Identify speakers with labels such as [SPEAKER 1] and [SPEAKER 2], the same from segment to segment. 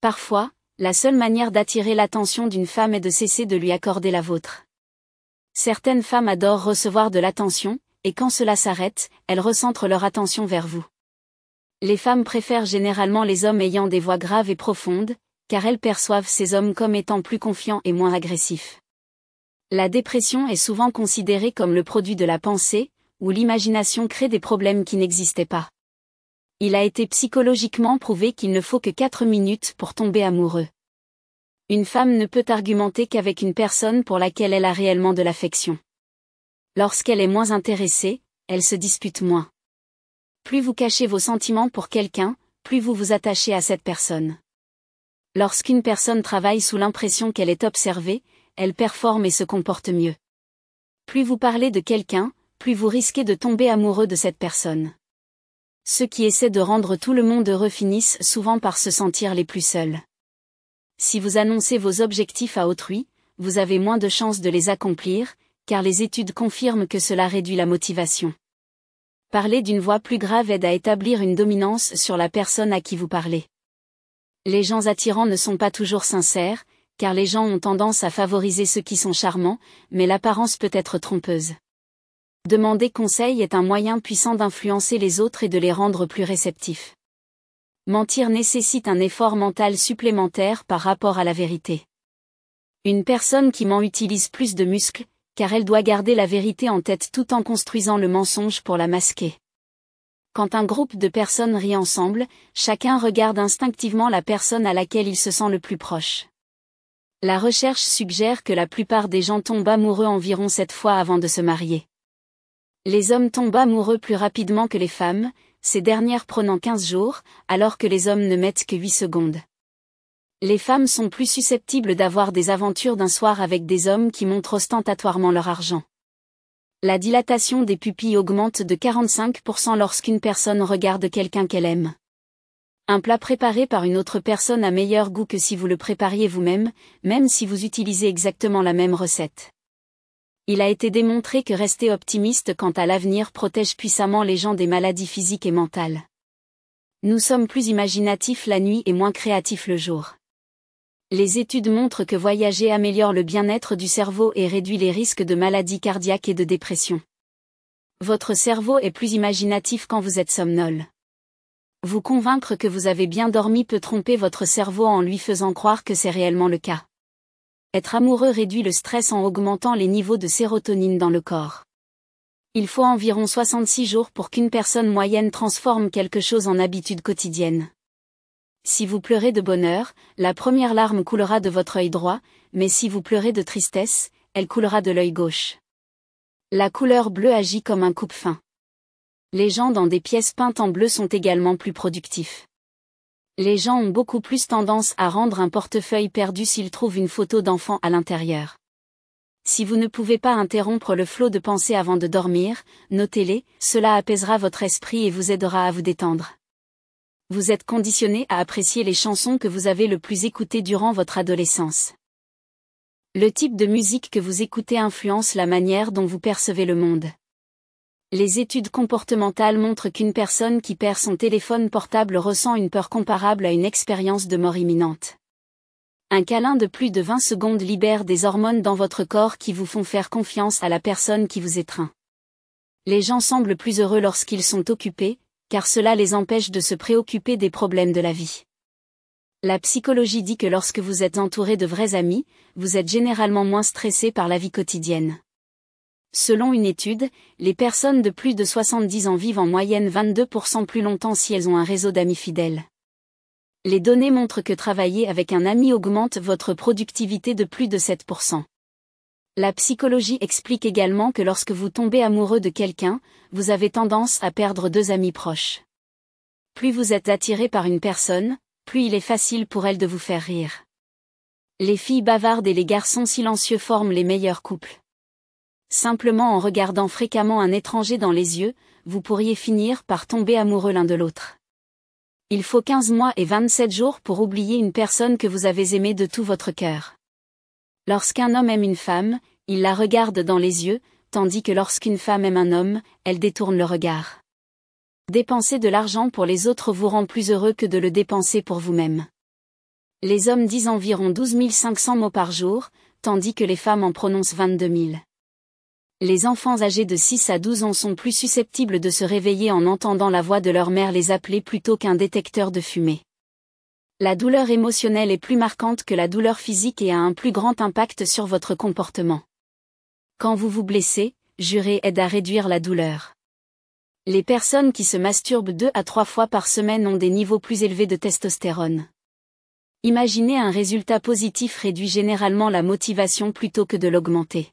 [SPEAKER 1] Parfois, la seule manière d'attirer l'attention d'une femme est de cesser de lui accorder la vôtre. Certaines femmes adorent recevoir de l'attention, et quand cela s'arrête, elles recentrent leur attention vers vous. Les femmes préfèrent généralement les hommes ayant des voix graves et profondes, car elles perçoivent ces hommes comme étant plus confiants et moins agressifs. La dépression est souvent considérée comme le produit de la pensée, où l'imagination crée des problèmes qui n'existaient pas. Il a été psychologiquement prouvé qu'il ne faut que 4 minutes pour tomber amoureux. Une femme ne peut argumenter qu'avec une personne pour laquelle elle a réellement de l'affection. Lorsqu'elle est moins intéressée, elle se dispute moins. Plus vous cachez vos sentiments pour quelqu'un, plus vous vous attachez à cette personne. Lorsqu'une personne travaille sous l'impression qu'elle est observée, elle performe et se comporte mieux. Plus vous parlez de quelqu'un, plus vous risquez de tomber amoureux de cette personne. Ceux qui essaient de rendre tout le monde heureux finissent souvent par se sentir les plus seuls. Si vous annoncez vos objectifs à autrui, vous avez moins de chances de les accomplir, car les études confirment que cela réduit la motivation. Parler d'une voix plus grave aide à établir une dominance sur la personne à qui vous parlez. Les gens attirants ne sont pas toujours sincères, car les gens ont tendance à favoriser ceux qui sont charmants, mais l'apparence peut être trompeuse. Demander conseil est un moyen puissant d'influencer les autres et de les rendre plus réceptifs. Mentir nécessite un effort mental supplémentaire par rapport à la vérité. Une personne qui ment utilise plus de muscles, car elle doit garder la vérité en tête tout en construisant le mensonge pour la masquer. Quand un groupe de personnes rit ensemble, chacun regarde instinctivement la personne à laquelle il se sent le plus proche. La recherche suggère que la plupart des gens tombent amoureux environ 7 fois avant de se marier. Les hommes tombent amoureux plus rapidement que les femmes, ces dernières prenant 15 jours, alors que les hommes ne mettent que 8 secondes. Les femmes sont plus susceptibles d'avoir des aventures d'un soir avec des hommes qui montrent ostentatoirement leur argent. La dilatation des pupilles augmente de 45% lorsqu'une personne regarde quelqu'un qu'elle aime. Un plat préparé par une autre personne a meilleur goût que si vous le prépariez vous-même, même si vous utilisez exactement la même recette. Il a été démontré que rester optimiste quant à l'avenir protège puissamment les gens des maladies physiques et mentales. Nous sommes plus imaginatifs la nuit et moins créatifs le jour. Les études montrent que voyager améliore le bien-être du cerveau et réduit les risques de maladies cardiaques et de dépression. Votre cerveau est plus imaginatif quand vous êtes somnole. Vous convaincre que vous avez bien dormi peut tromper votre cerveau en lui faisant croire que c'est réellement le cas. Être amoureux réduit le stress en augmentant les niveaux de sérotonine dans le corps. Il faut environ 66 jours pour qu'une personne moyenne transforme quelque chose en habitude quotidienne. Si vous pleurez de bonheur, la première larme coulera de votre œil droit, mais si vous pleurez de tristesse, elle coulera de l'œil gauche. La couleur bleue agit comme un coupe-faim. Les gens dans des pièces peintes en bleu sont également plus productifs. Les gens ont beaucoup plus tendance à rendre un portefeuille perdu s'ils trouvent une photo d'enfant à l'intérieur. Si vous ne pouvez pas interrompre le flot de pensées avant de dormir, notez-les, cela apaisera votre esprit et vous aidera à vous détendre. Vous êtes conditionné à apprécier les chansons que vous avez le plus écoutées durant votre adolescence. Le type de musique que vous écoutez influence la manière dont vous percevez le monde. Les études comportementales montrent qu'une personne qui perd son téléphone portable ressent une peur comparable à une expérience de mort imminente. Un câlin de plus de 20 secondes libère des hormones dans votre corps qui vous font faire confiance à la personne qui vous étreint. Les gens semblent plus heureux lorsqu'ils sont occupés, car cela les empêche de se préoccuper des problèmes de la vie. La psychologie dit que lorsque vous êtes entouré de vrais amis, vous êtes généralement moins stressé par la vie quotidienne. Selon une étude, les personnes de plus de 70 ans vivent en moyenne 22% plus longtemps si elles ont un réseau d'amis fidèles. Les données montrent que travailler avec un ami augmente votre productivité de plus de 7%. La psychologie explique également que lorsque vous tombez amoureux de quelqu'un, vous avez tendance à perdre 2 amis proches. Plus vous êtes attiré par une personne, plus il est facile pour elle de vous faire rire. Les filles bavardes et les garçons silencieux forment les meilleurs couples. Simplement en regardant fréquemment un étranger dans les yeux, vous pourriez finir par tomber amoureux l'un de l'autre. Il faut 15 mois et 27 jours pour oublier une personne que vous avez aimée de tout votre cœur. Lorsqu'un homme aime une femme, il la regarde dans les yeux, tandis que lorsqu'une femme aime un homme, elle détourne le regard. Dépenser de l'argent pour les autres vous rend plus heureux que de le dépenser pour vous-même. Les hommes disent environ 12 500 mots par jour, tandis que les femmes en prononcent 22 000. Les enfants âgés de 6 à 12 ans sont plus susceptibles de se réveiller en entendant la voix de leur mère les appeler plutôt qu'un détecteur de fumée. La douleur émotionnelle est plus marquante que la douleur physique et a un plus grand impact sur votre comportement. Quand vous vous blessez, jurer aide à réduire la douleur. Les personnes qui se masturbent 2 à 3 fois par semaine ont des niveaux plus élevés de testostérone. Imaginer un résultat positif réduit généralement la motivation plutôt que de l'augmenter.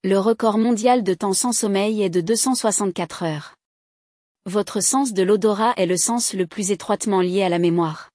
[SPEAKER 1] Le record mondial de temps sans sommeil est de 264 heures. Votre sens de l'odorat est le sens le plus étroitement lié à la mémoire.